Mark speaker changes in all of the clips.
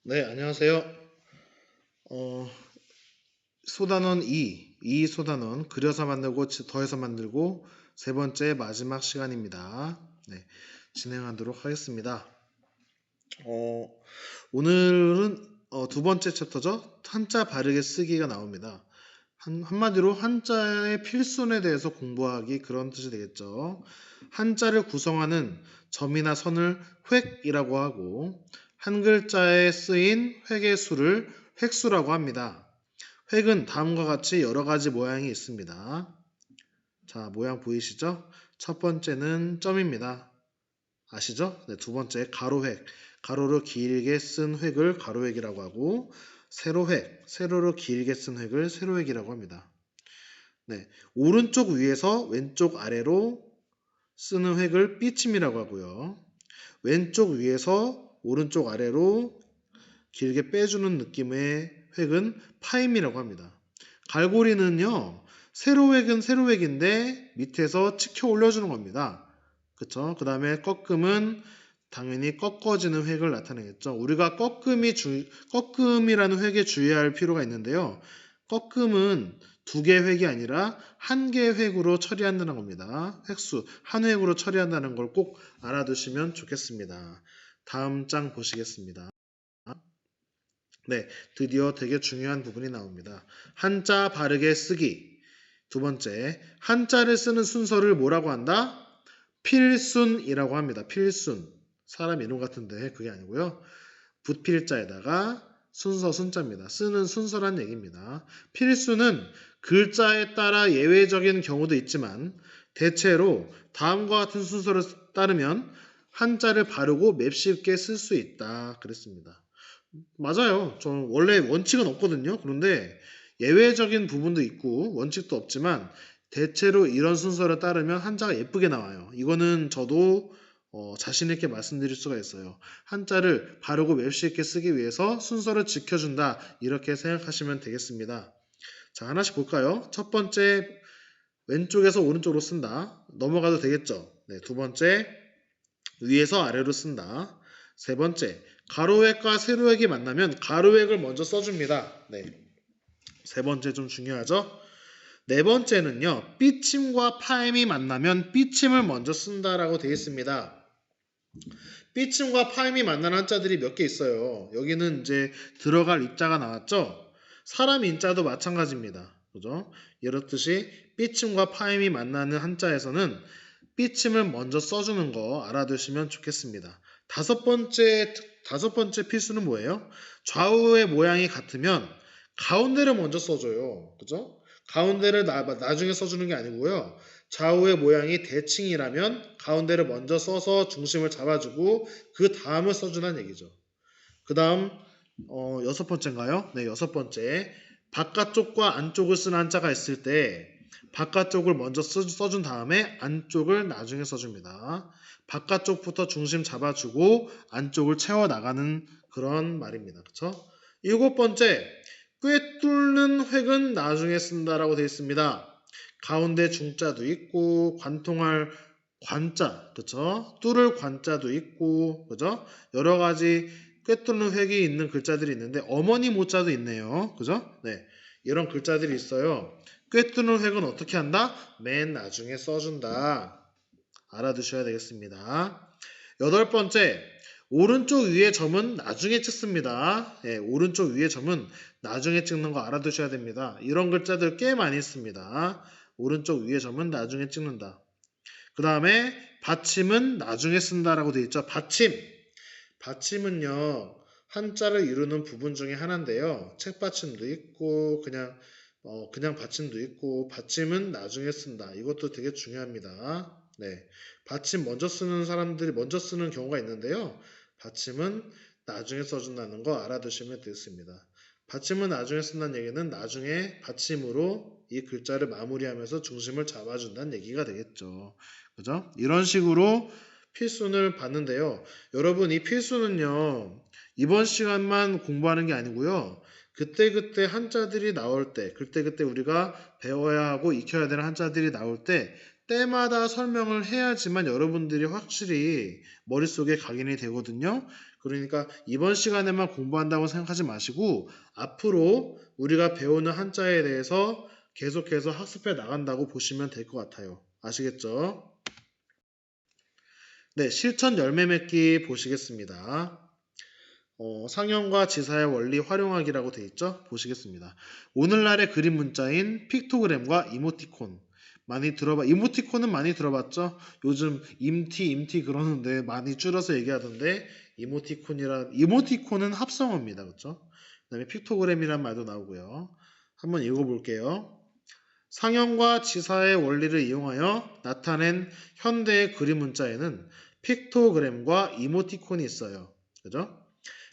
Speaker 1: 네, 안녕하세요. 어, 소단원 2 소단원 그려서 만들고 더해서 만들고 세 번째 마지막 시간입니다. 네, 진행하도록 하겠습니다. 어, 오늘은 두 번째 챕터죠. 한자 바르게 쓰기가 나옵니다. 한마디로 한자의 필순에 대해서 공부하기 그런 뜻이 되겠죠. 한자를 구성하는 점이나 선을 획이라고 하고 한 글자에 쓰인 획의 수를 획수라고 합니다. 획은 다음과 같이 여러 가지 모양이 있습니다. 자, 모양 보이시죠? 첫 번째는 점입니다. 아시죠? 네, 두 번째 가로획. 가로로 길게 쓴 획을 가로획이라고 하고 세로획. 세로로 길게 쓴 획을 세로획이라고 합니다. 네, 오른쪽 위에서 왼쪽 아래로 쓰는 획을 삐침이라고 하고요. 왼쪽 위에서 오른쪽 아래로 길게 빼주는 느낌의 획은 파임이라고 합니다. 갈고리는요, 세로획은 세로획인데 밑에서 치켜 올려주는 겁니다. 그쵸? 그 다음에 꺾음은 당연히 꺾어지는 획을 나타내겠죠. 우리가 꺾음이라는 획에 주의할 필요가 있는데요. 꺾음은 두 개의 획이 아니라 한 개의 획으로 처리한다는 겁니다. 획수, 한 획으로 처리한다는 걸 꼭 알아두시면 좋겠습니다. 다음 장 보시겠습니다. 네, 드디어 되게 중요한 부분이 나옵니다. 한자 바르게 쓰기. 두 번째, 한자를 쓰는 순서를 뭐라고 한다? 필순이라고 합니다. 필순. 사람 이름 같은데 그게 아니고요. 붓필자에다가 순서 순자입니다. 쓰는 순서란 얘기입니다. 필수는 글자에 따라 예외적인 경우도 있지만 대체로 다음과 같은 순서를 따르면 한자를 바르고 맵쉽게 쓸 수 있다. 그랬습니다. 맞아요. 저는 원래 원칙은 없거든요. 그런데 예외적인 부분도 있고 원칙도 없지만 대체로 이런 순서를 따르면 한자가 예쁘게 나와요. 이거는 저도 자신 있게 말씀드릴 수가 있어요. 한자를 바르고 맵시 있게 쓰기 위해서 순서를 지켜준다. 이렇게 생각하시면 되겠습니다. 자, 하나씩 볼까요? 첫 번째, 왼쪽에서 오른쪽으로 쓴다. 넘어가도 되겠죠? 네, 두 번째, 위에서 아래로 쓴다. 세 번째, 가로획과 세로획이 만나면 가로획을 먼저 써줍니다. 네, 세 번째 좀 중요하죠? 네 번째는요, 삐침과 파임이 만나면 삐침을 먼저 쓴다라고 되어 있습니다. 삐침과 파임이 만나는 한자들이 몇 개 있어요. 여기는 이제 들어갈 입자가 나왔죠? 사람 인자도 마찬가지입니다. 그죠? 이렇듯이 삐침과 파임이 만나는 한자에서는 삐침을 먼저 써주는 거 알아두시면 좋겠습니다. 다섯 번째 필수는 뭐예요? 좌우의 모양이 같으면 가운데를 먼저 써줘요. 그죠? 가운데를 나중에 써주는 게 아니고요. 좌우의 모양이 대칭이라면 가운데를 먼저 써서 중심을 잡아주고 그 다음을 써주는 얘기죠. 그 다음 여섯 번째인가요? 네, 여섯 번째. 바깥쪽과 안쪽을 쓰는 한자가 있을 때 바깥쪽을 먼저 써준 다음에 안쪽을 나중에 써줍니다. 바깥쪽부터 중심 잡아주고 안쪽을 채워나가는 그런 말입니다. 그쵸? 일곱 번째, 꿰뚫는 획은 나중에 쓴다라고 되어 있습니다. 가운데 중자도 있고 관통할 관자, 그쵸? 뚫을 관자도 있고, 그죠? 여러 가지 꿰뚫는 획이 있는 글자들이 있는데 어머니 모자도 있네요. 그죠? 네. 이런 글자들이 있어요. 꿰뚫는 획은 어떻게 한다? 맨 나중에 써준다. 알아두셔야 되겠습니다. 여덟 번째, 오른쪽 위에 점은 나중에 찍습니다. 예, 오른쪽 위에 점은 나중에 찍는 거 알아두셔야 됩니다. 이런 글자들 꽤 많이 있습니다. 오른쪽 위에 점은 나중에 찍는다. 그 다음에 받침은 나중에 쓴다라고 되어 있죠. 받침. 받침은요, 한자를 이루는 부분 중에 하나인데요. 책받침도 있고, 그냥 받침도 있고, 받침은 나중에 쓴다. 이것도 되게 중요합니다. 네. 받침 먼저 쓰는 사람들이 먼저 쓰는 경우가 있는데요. 받침은 나중에 써준다는 거 알아두시면 되겠습니다. 받침은 나중에 쓴다는 얘기는 나중에 받침으로 이 글자를 마무리하면서 중심을 잡아준다는 얘기가 되겠죠. 그죠? 이런 식으로 필순을 봤는데요. 여러분, 이 필수는요, 이번 시간만 공부하는 게 아니고요. 그때그때 한자들이 나올 때, 그때그때 우리가 배워야 하고 익혀야 되는 한자들이 나올 때 때마다 설명을 해야지만 여러분들이 확실히 머릿속에 각인이 되거든요. 그러니까 이번 시간에만 공부한다고 생각하지 마시고 앞으로 우리가 배우는 한자에 대해서 계속해서 학습해 나간다고 보시면 될 것 같아요. 아시겠죠? 네, 실천 열매 맺기 보시겠습니다. 상형과 지사의 원리 활용하기라고 되어 있죠? 보시겠습니다. 오늘날의 그림 문자인 픽토그램과 이모티콘. 이모티콘은 많이 들어봤죠? 요즘 임티 그러는데 많이 줄여서 얘기하던데, 이모티콘은 합성어입니다. 그렇죠? 그 다음에 픽토그램이란 말도 나오고요. 한번 읽어볼게요. 상형과 지사의 원리를 이용하여 나타낸 현대의 그림 문자에는 픽토그램과 이모티콘이 있어요. 그죠?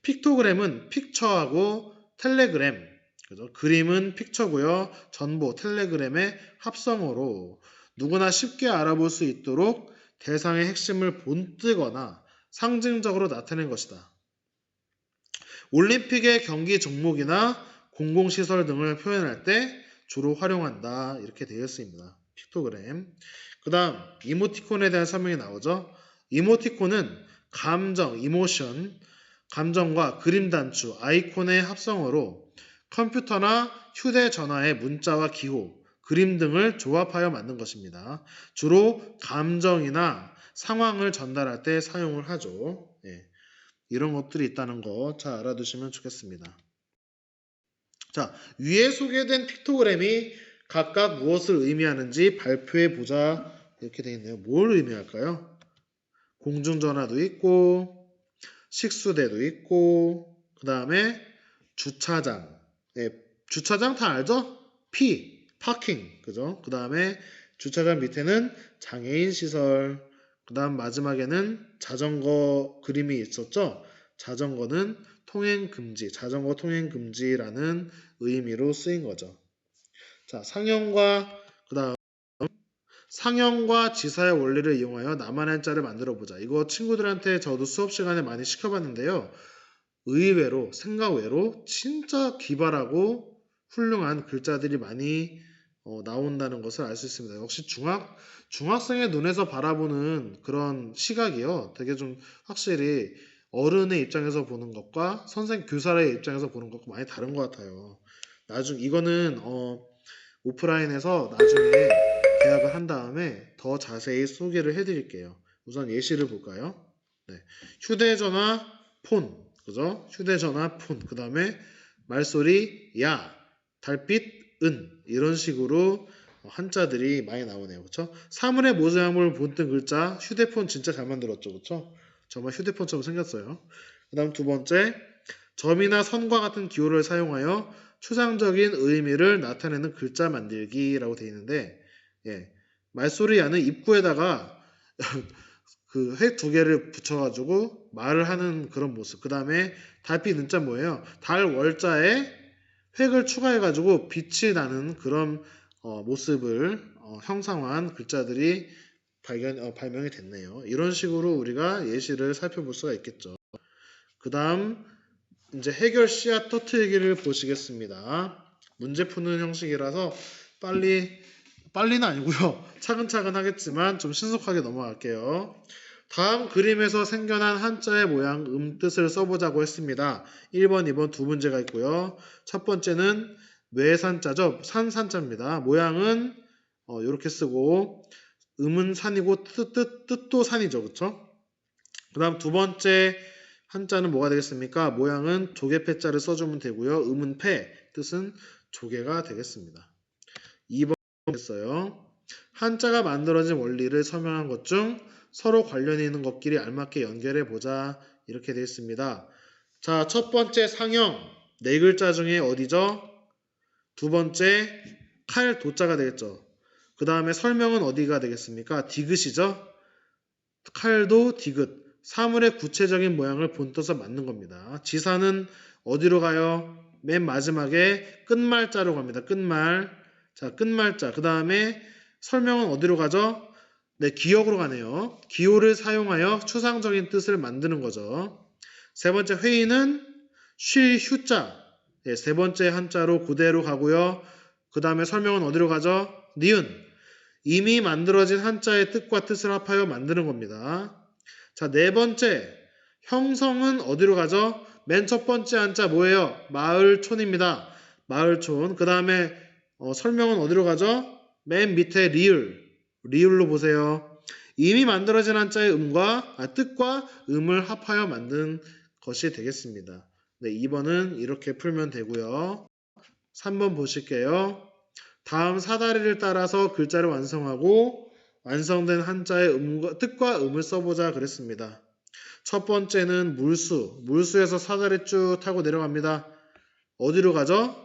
Speaker 1: 픽토그램은 픽처하고 텔레그램, 그죠? 그림은 픽처고요. 전보, 텔레그램의 합성어로 누구나 쉽게 알아볼 수 있도록 대상의 핵심을 본뜨거나 상징적으로 나타낸 것이다. 올림픽의 경기 종목이나 공공시설 등을 표현할 때 주로 활용한다. 이렇게 되어 있습니다. 픽토그램. 그 다음 이모티콘에 대한 설명이 나오죠. 이모티콘은 감정, 이모션, 감정과 그림 단추, 아이콘의 합성어로 컴퓨터나 휴대전화의 문자와 기호, 그림 등을 조합하여 만든 것입니다. 주로 감정이나 상황을 전달할 때 사용을 하죠. 예, 이런 것들이 있다는 거 잘 알아두시면 좋겠습니다. 자, 위에 소개된 픽토그램이 각각 무엇을 의미하는지 발표해 보자. 이렇게 되어 있네요. 뭘 의미할까요? 공중전화도 있고 식수대도 있고 그 다음에 주차장. 네, 주차장 다 알죠? 파킹. 그죠? 그 다음에 주차장 밑에는 장애인 시설. 그 다음 마지막에는 자전거 그림이 있었죠? 자전거는 통행금지, 자전거 통행금지라는 의미로 쓰인 거죠. 자, 상형과 지사의 원리를 이용하여 나만의 한자를 만들어 보자. 이거 친구들한테 저도 수업 시간에 많이 시켜봤는데요. 의외로 생각 외로 진짜 기발하고 훌륭한 글자들이 많이 나온다는 것을 알 수 있습니다. 역시 중학생의 눈에서 바라보는 그런 시각이요. 되게 좀 확실히 어른의 입장에서 보는 것과 교사의 입장에서 보는 것과 많이 다른 것 같아요. 이거는 오프라인에서 나중에 계약을 한 다음에 더 자세히 소개를 해드릴게요. 우선 예시를 볼까요? 네. 휴대전화 폰, 그죠? 휴대전화 폰. 그 다음에 말소리 야, 달빛 은 이런 식으로 한자들이 많이 나오네요. 그렇죠? 사물의 모양을 본뜬 글자 휴대폰 진짜 잘 만들었죠. 그렇죠? 정말 휴대폰처럼 생겼어요. 그 다음 두 번째 점이나 선과 같은 기호를 사용하여 추상적인 의미를 나타내는 글자 만들기라고 되어 있는데 예, 말소리 야는 입구에다가 그 획 두 개를 붙여가지고 말을 하는 그런 모습. 그 다음에 달빛 은자 뭐예요? 달 월자에 획을 추가해가지고 빛이 나는 그런 모습을 형상화한 글자들이 발명이 됐네요. 이런 식으로 우리가 예시를 살펴볼 수가 있겠죠. 그 다음 이제 해결 씨앗 터트리기를 보시겠습니다. 문제 푸는 형식이라서 빨리는 아니고요. 차근차근 하겠지만 좀 신속하게 넘어갈게요. 다음 그림에서 생겨난 한자의 모양, 뜻을 써보자고 했습니다. 1번, 2번 두 문제가 있고요. 첫 번째는 외산자죠. 산자입니다. 모양은 이렇게 쓰고 음은 산이고 뜻도 산이죠. 그쵸? 그 다음 두 번째 한자는 뭐가 되겠습니까? 모양은 조개패자를 써주면 되고요. 음은 패, 뜻은 조개가 되겠습니다. 2번 했어요. 한자가 만들어진 원리를 설명한 것 중 서로 관련이 있는 것끼리 알맞게 연결해 보자. 이렇게 되어 있습니다. 자, 첫 번째 상형 네 글자 중에 어디죠? 두 번째 칼 도자가 되겠죠. 그 다음에 설명은 어디가 되겠습니까? 디귿이죠. 칼도 디귿. 사물의 구체적인 모양을 본떠서 만든 겁니다. 지사는 어디로 가요? 맨 마지막에 끝말자로 갑니다. 끝말. 자, 끝말자. 그 다음에 설명은 어디로 가죠? 네, 기역으로 가네요. 기호를 사용하여 추상적인 뜻을 만드는 거죠. 세 번째 회의는 쉴 휴자. 네, 세 번째 한자로 그대로 가고요. 그 다음에 설명은 어디로 가죠? 니은. 이미 만들어진 한자의 뜻과 뜻을 합하여 만드는 겁니다. 자, 네 번째. 형성은 어디로 가죠? 맨 첫 번째 한자 뭐예요? 마을촌입니다. 마을촌. 그 다음에 설명은 어디로 가죠? 맨 밑에 리을. 리을로 보세요. 이미 만들어진 한자의 뜻과 음을 합하여 만든 것이 되겠습니다. 네, 2번은 이렇게 풀면 되고요. 3번 보실게요. 다음 사다리를 따라서 글자를 완성하고 완성된 한자의 뜻과 음을 써보자 그랬습니다. 첫 번째는 물수. 물수에서 사다리 쭉 타고 내려갑니다. 어디로 가죠?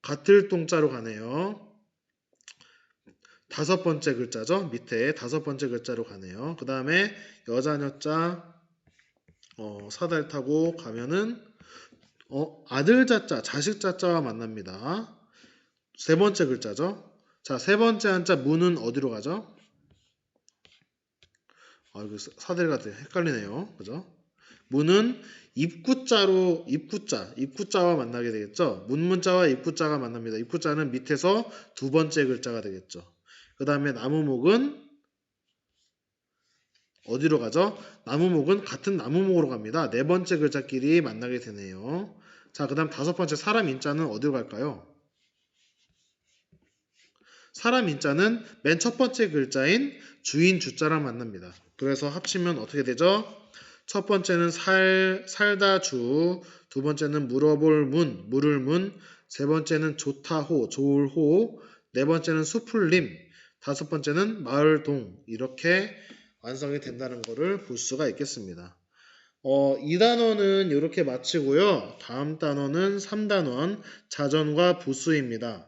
Speaker 1: 같을 동자로 가네요. 다섯 번째 글자죠. 밑에 다섯 번째 글자로 가네요. 그 다음에 여자녀자 사다리 타고 가면은 아들 자자, 자식 자자와 만납니다. 세 번째 글자죠. 자, 세 번째 한자 문은 어디로 가죠? 이거 사다리가 되게 헷갈리네요. 그죠? 문은 입구자와 만나게 되겠죠. 문문자와 입구자가 만납니다. 입구자는 밑에서 두 번째 글자가 되겠죠. 그 다음에 나무목은 어디로 가죠? 나무목은 같은 나무목으로 갑니다. 네 번째 글자끼리 만나게 되네요. 자, 그 다음 다섯 번째 사람 인자는 어디로 갈까요? 사람 인자는 맨 첫 번째 글자인 주인 주자랑 만납니다. 그래서 합치면 어떻게 되죠? 첫 번째는 살다 주, 두 번째는 물어볼 문, 물을 문, 세 번째는 좋다 호, 좋을 호, 네 번째는 숲을림, 다섯 번째는 마을 동. 이렇게 완성이 된다는 것을 볼 수가 있겠습니다. 이 단원은 이렇게 마치고요. 다음 단원은 3단원 자전과 부수입니다.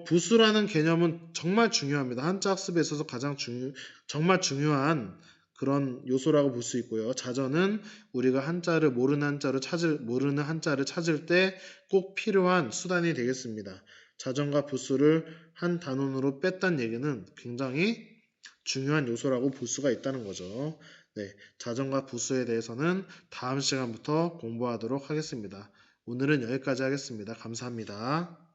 Speaker 1: 부수라는 개념은 정말 중요합니다. 한자 학습에 있어서 정말 중요한 그런 요소라고 볼 수 있고요. 자전은 우리가 모르는 한자를 찾을 때 꼭 필요한 수단이 되겠습니다. 자전과 부수를 한 단원으로 뺐다는 얘기는 굉장히 중요한 요소라고 볼 수가 있다는 거죠. 네, 자전과 부수에 대해서는 다음 시간부터 공부하도록 하겠습니다. 오늘은 여기까지 하겠습니다. 감사합니다.